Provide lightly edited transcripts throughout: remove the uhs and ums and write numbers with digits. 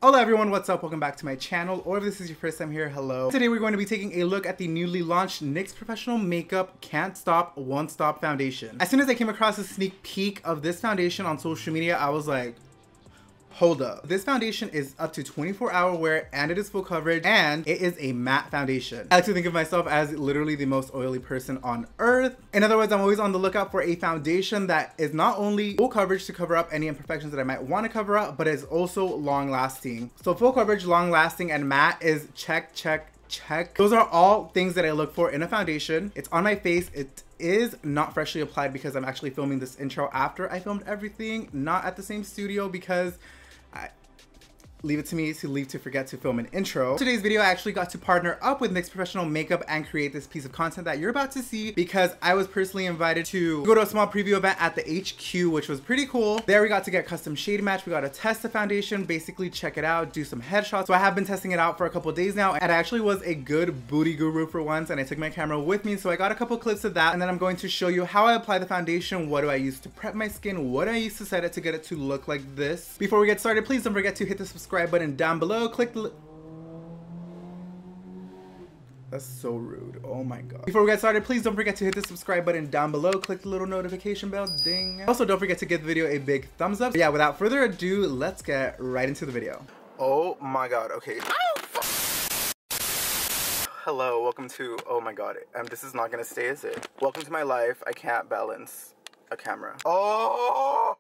Hello everyone, what's up? Welcome back to my channel, or if this is your first time here, hello. Today we're going to be taking a look at the newly launched NYX Professional Makeup Can't Stop, Won't Stop Foundation. As soon as I came across a sneak peek of this foundation on social media, I was like, hold up. This foundation is up to 24-hour wear and it is full coverage and it is a matte foundation. I like to think of myself as literally the most oily person on earth. In other words, I'm always on the lookout for a foundation that is not only full coverage to cover up any imperfections that I might want to cover up, but is also long lasting. So full coverage, long lasting, and matte is check, check, check. Those are all things that I look for in a foundation. It's on my face. It is not freshly applied because I'm actually filming this intro after I filmed everything, not at the same studio because leave it to me to forget to film an intro. Today's video, I actually got to partner up with NYX Professional Makeup and create this piece of content that you're about to see because I was personally invited to go to a small preview event at the HQ, which was pretty cool. There we got to get custom shade match. We got to test the foundation, basically check it out, do some headshots. So I have been testing it out for a couple days now, and I actually was a good booty guru for once, and I took my camera with me. So I got a couple clips of that, and then I'm going to show you how I apply the foundation, what do I use to prep my skin, what do I use to set it to get it to look like this. Before we get started, please don't forget to hit the subscribe button down below, click the That's so rude. Oh my god. Before we get started, please don't forget to hit the subscribe button down below, click the little notification bell, ding. Also, don't forget to give the video a big thumbs up. But yeah, without further ado, let's get right into the video. Oh my god, okay. Hello, welcome to, oh my god, this is not gonna stay, is it? Welcome to my life. I can't balance a camera. Oh!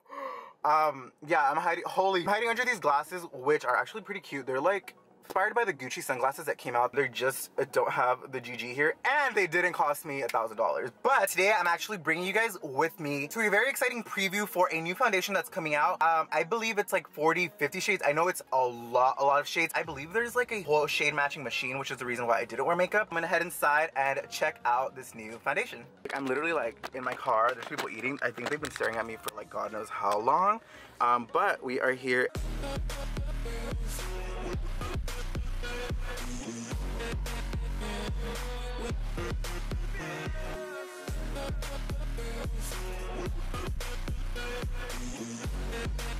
Yeah, I'm hiding under these glasses, which are actually pretty cute. They're like inspired by the Gucci sunglasses that came out. They're just don't have the GG here, and they didn't cost me $1,000. But today I'm actually bringing you guys with me to a very exciting preview for a new foundation that's coming out. I believe it's like 40-50 shades. I know it's a lot of shades. I believe there's like a whole shade matching machine, which is the reason why I didn't wear makeup. I'm gonna head inside and check out this new foundation. Like, I'm literally like in my car. There's people eating. I think they've been staring at me for like God knows how long. But we are here.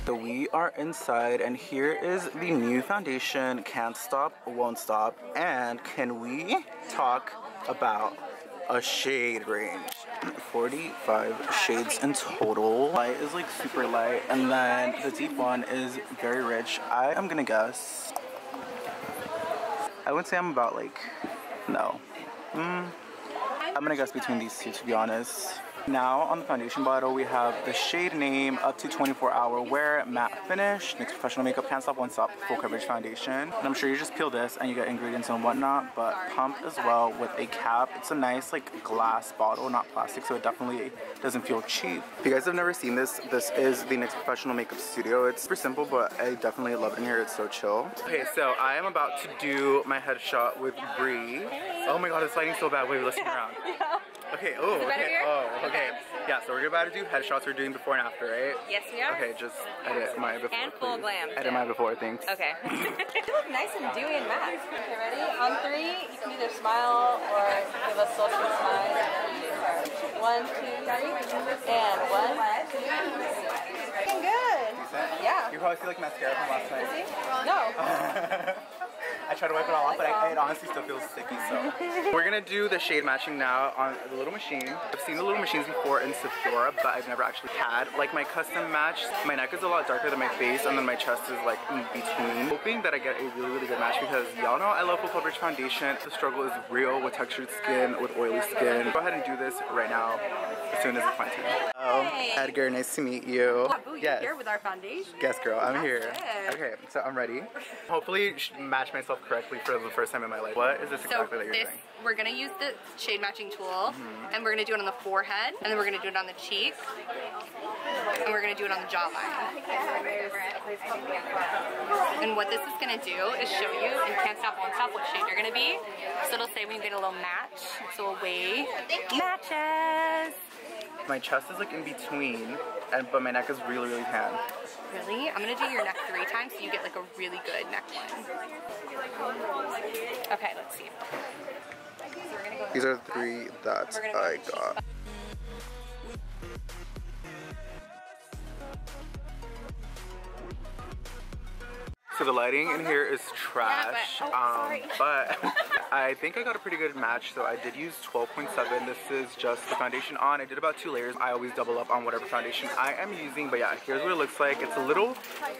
So we are inside, and here is the new foundation, Can't Stop, Won't Stop. And can we talk about a shade range? 45 shades in total. Light is like super light, and then the deep one is very rich. I am gonna guess, I would say I'm about like, no. I'm gonna guess between these two, to be honest. Now on the foundation bottle, we have the shade name, up to 24-hour wear, matte finish, NYX Professional Makeup Can't Stop, Won't Stop, full coverage foundation. And I'm sure you just peel this and you get ingredients and whatnot, but pump as well with a cap. It's a nice like glass bottle, not plastic, so it definitely doesn't feel cheap. If you guys have never seen this, this is the NYX Professional Makeup Studio. It's super simple, but I definitely love it in here. It's so chill. Okay, so I am about to do my headshot with Bree. Oh my god, it's lighting so bad. Wait, let's turn around. Okay, oh, okay, oh, okay. Yeah, so we're about to do headshots. We're doing before and after, right? Yes, we are. Okay, just edit my before, and full please. glam. Edit my before, thanks. Okay. You look nice and dewy and matte. Okay, ready? On three, you can either smile or give a social smile. 1, 2, 3, and 1, 2, 3. Looking good. Decent? Yeah. You probably see like mascara from last night. No. I try to wipe it all off, but it honestly still feels sticky, so. We're gonna do the shade matching now on the little machine. I've seen the little machines before in Sephora, but I've never actually had like my custom match. My neck is a lot darker than my face, and then my chest is like in between. Hoping that I get a really good match because y'all know I love full coverage foundation. The struggle is real with textured skin, with oily skin. Go ahead and do this right now as soon as it's my turn. Oh, hey. Edgar, nice to meet you. Oh, boo, you're here with our foundation. Yes, girl, I'm here. It. Okay, so I'm ready. Hopefully match myself correctly for the first time in my life. What is this exactly that you're doing? We're gonna use the shade matching tool, and we're gonna do it on the forehead, and then we're gonna do it on the cheek, and we're gonna do it on the jawline. And what this is gonna do is show you in Can't Stop, Won't Stop what shade you're gonna be. So it'll say when you get a little match, so away matches. My chest is like in between, but my neck is really tan. Really? I'm gonna do your neck 3 times so you get like a really good neckline. Okay, let's see. These are the 3 that I got. So the lighting in here is trash, but I think I got a pretty good match. So I did use 12.7. This is just the foundation on. I did about 2 layers. I always double up on whatever foundation I am using, but yeah, here's what it looks like. It's a little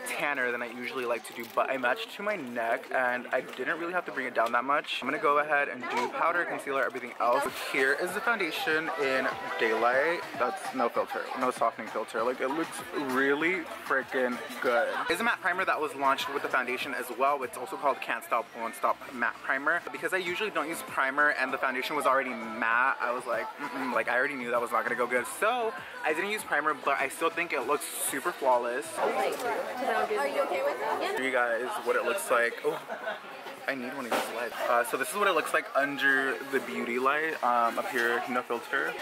tanner than I usually like to do, but I matched to my neck and I didn't really have to bring it down that much. I'm gonna go ahead and do powder, concealer, everything else. Here is the foundation in Daylight. That's no filter, no softening filter. Like, it looks really freaking good. It's a matte primer that was launched with the foundation as well. It's also called Can't Stop Won't Stop Matte Primer. Because I usually don't use primer and the foundation was already matte, I was like, like I already knew that was not gonna go good. So I didn't use primer, but I still think it looks super flawless. Are you okay with that? Show you guys what it looks like. Oh, I need one of these lights. So this is what it looks like under the beauty light. Up here, no filter.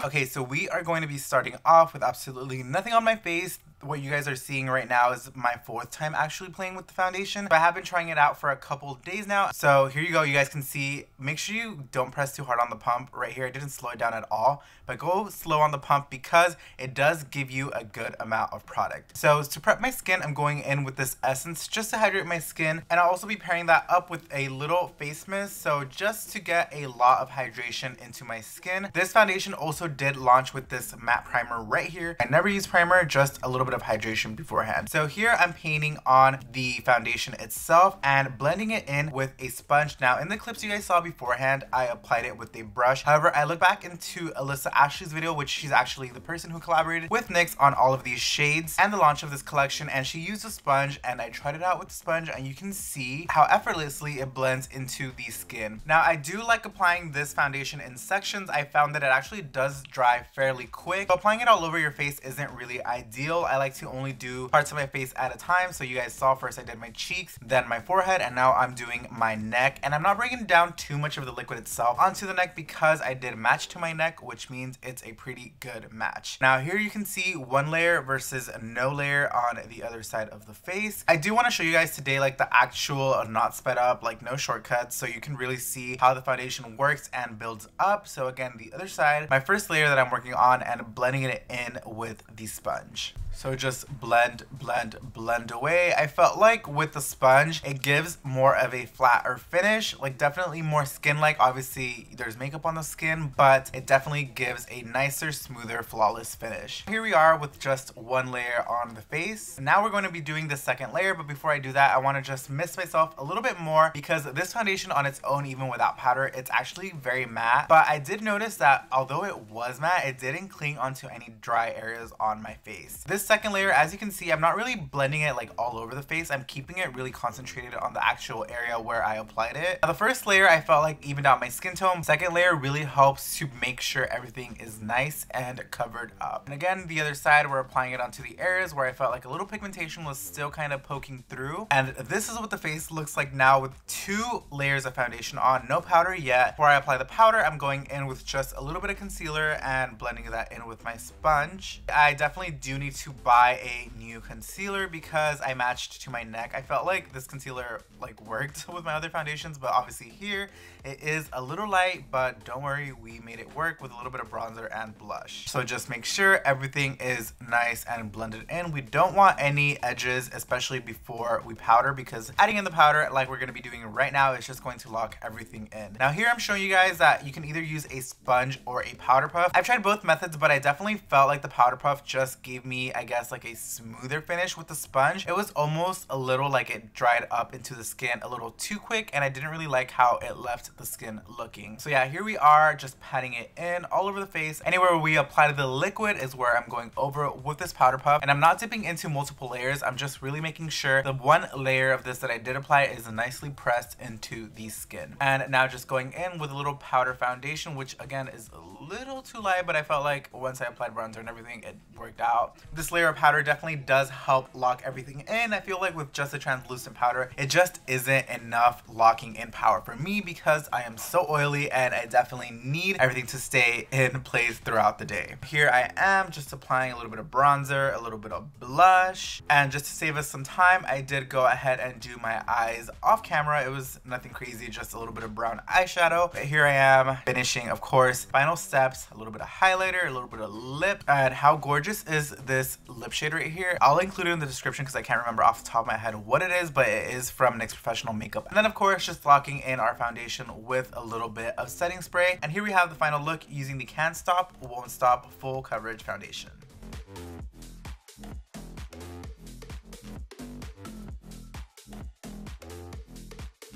Okay, so we are going to be starting off with absolutely nothing on my face. What you guys are seeing right now is my 4th time actually playing with the foundation. I have been trying it out for a couple days now. So here you go, you guys can see. Make sure you don't press too hard on the pump right here. I didn't slow it down at all, but go slow on the pump because it does give you a good amount of product. So to prep my skin, I'm going in with this essence just to hydrate my skin, and I'll also be pairing that up with a little face mist, so just to get a lot of hydration into my skin. This foundation also did launch with this matte primer right here. I never use primer, just a little bit of hydration beforehand. So here I'm painting on the foundation itself and blending it in with a sponge. Now in the clips you guys saw beforehand, I applied it with a brush. However, I look back into Alyssa Ashley's video, which she's actually the person who collaborated with NYX on all of these shades and the launch of this collection, and she used a sponge and I tried it out with the sponge and you can see how effortlessly it blends into the skin. Now I do like applying this foundation in sections. I found that it actually does dry fairly quick. So applying it all over your face isn't really ideal. I like to only do parts of my face at a time. So you guys saw first I did my cheeks, then my forehead, and now I'm doing my neck. And I'm not bringing down too much of the liquid itself onto the neck because I did match to my neck, which means it's a pretty good match. Now here you can see 1 layer versus no layer on the other side of the face. I do want to show you guys today like the actual not sped up, like no shortcuts, so you can really see how the foundation works and builds up. So again, the other side, my first layer that I'm working on and blending it in with the sponge. So just blend, blend, blend away. I felt like with the sponge, it gives more of a flatter finish, like definitely more skin-like. Obviously, there's makeup on the skin, but it definitely gives a nicer, smoother, flawless finish. Here we are with just 1 layer on the face. Now we're going to be doing the 2nd layer, but before I do that, I want to just mist myself a little bit more because this foundation on its own, even without powder, it's actually very matte. But I did notice that although it was matte, it didn't cling onto any dry areas on my face. This 2nd layer, as you can see, I'm not really blending it like all over the face. I'm keeping it really concentrated on the actual area where I applied it. Now, the first layer I felt like evened out my skin tone. 2nd layer really helps to make sure everything is nice and covered up. And again, the other side, we're applying it onto the areas where I felt like a little pigmentation was still kind of poking through. And this is what the face looks like now with 2 layers of foundation on, no powder yet. Before I apply the powder, I'm going in with just a little bit of concealer and blending that in with my sponge. I definitely do need to buy a new concealer because I matched to my neck. I felt like this concealer like worked with my other foundations, but obviously here it is a little light, but don't worry, we made it work with a little bit of bronzer and blush. So just make sure everything is nice and blended in. We don't want any edges, especially before we powder, because adding in the powder like we're going to be doing right now is just going to lock everything in. Now here I'm showing you guys that you can either use a sponge or a powder puff. I've tried both methods, but I definitely felt like the powder puff just gave me, I guess, like a smoother finish. With the sponge, it was almost a little like it dried up into the skin a little too quick, and I didn't really like how it left the skin looking. So yeah, here we are just patting it in all over the face. Anywhere we apply the liquid is where I'm going over with this powder puff, and I'm not dipping into multiple layers. I'm just really making sure the 1 layer of this that I did apply is nicely pressed into the skin. And now just going in with a little powder foundation, which again is a little too light, but I felt like once I applied bronzer and everything, it worked out. This layer of powder definitely does help lock everything in. I feel like with just a translucent powder, it just isn't enough locking in power for me because I am so oily and I definitely need everything to stay in place throughout the day. Here I am just applying a little bit of bronzer, a little bit of blush, and just to save us some time, I did go ahead and do my eyes off camera. It was nothing crazy, just a little bit of brown eyeshadow. But here I am finishing, of course, final steps, a little bit of highlighter, a little bit of lip. And how gorgeous is this lip shade right here. I'll include it in the description because I can't remember off the top of my head what it is, but it is from NYX Professional Makeup. And then of course, just locking in our foundation with a little bit of setting spray. And here we have the final look using the Can't Stop, Won't Stop Full Coverage Foundation.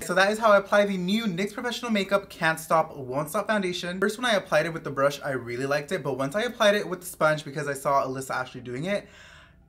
So that is how I apply the new NYX Professional Makeup Can't Stop, Won't Stop Foundation. First, when I applied it with the brush, I really liked it, but once I applied it with the sponge, because I saw Alyssa actually doing it,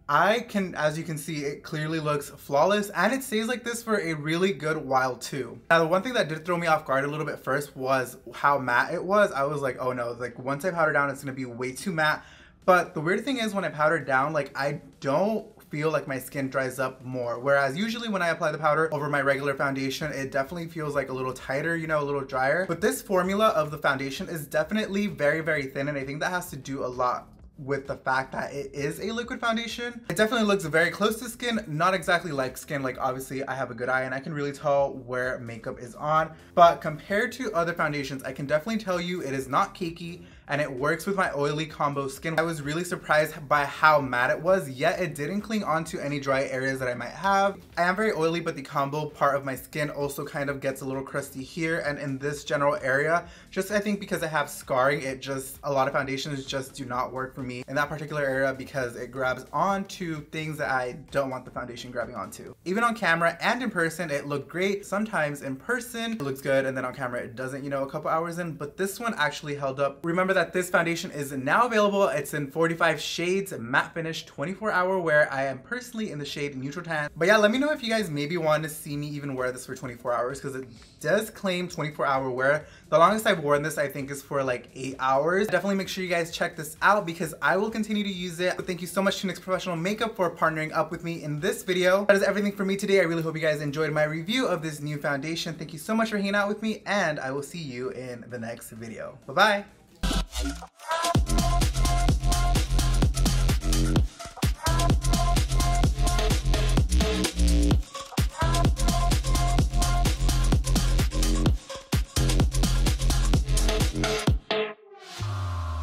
as you can see, it clearly looks flawless, and it stays like this for a really good while too. Now, the one thing that did throw me off guard a little bit first was how matte it was. I was like, oh no, like once I powder down, it's gonna be way too matte. But the weird thing is when I powder down, like I don't feel like my skin dries up more, whereas usually when I apply the powder over my regular foundation, it definitely feels like a little tighter, you know, a little drier. But this formula of the foundation is definitely very, very thin, and I think that has to do a lot with the fact that it is a liquid foundation. It definitely looks very close to skin, not exactly like skin. Like obviously I have a good eye and I can really tell where makeup is on, but compared to other foundations, I can definitely tell you it is not cakey and it works with my oily combo skin. I was really surprised by how matte it was, yet it didn't cling onto any dry areas that I might have. I am very oily, but the combo part of my skin also kind of gets a little crusty here and in this general area. Just I think because I have scarring, a lot of foundations just do not work for me in that particular area because it grabs onto things that I don't want the foundation grabbing onto. Even on camera and in person, it looked great. Sometimes in person, it looks good, and then on camera, it doesn't, you know, a couple hours in, but this one actually held up. Remember that this foundation is now available. It's in 45 shades, matte finish, 24-hour wear. I am personally in the shade Neutral Tan. But yeah, let me know if you guys maybe want to see me even wear this for 24 hours because it does claim 24-hour wear. The longest I've worn this, I think, is for like 8 hours. Definitely make sure you guys check this out because I will continue to use it. But thank you so much to NYX Professional Makeup for partnering up with me in this video. That is everything for me today. I really hope you guys enjoyed my review of this new foundation. Thank you so much for hanging out with me, and I will see you in the next video. Bye-bye.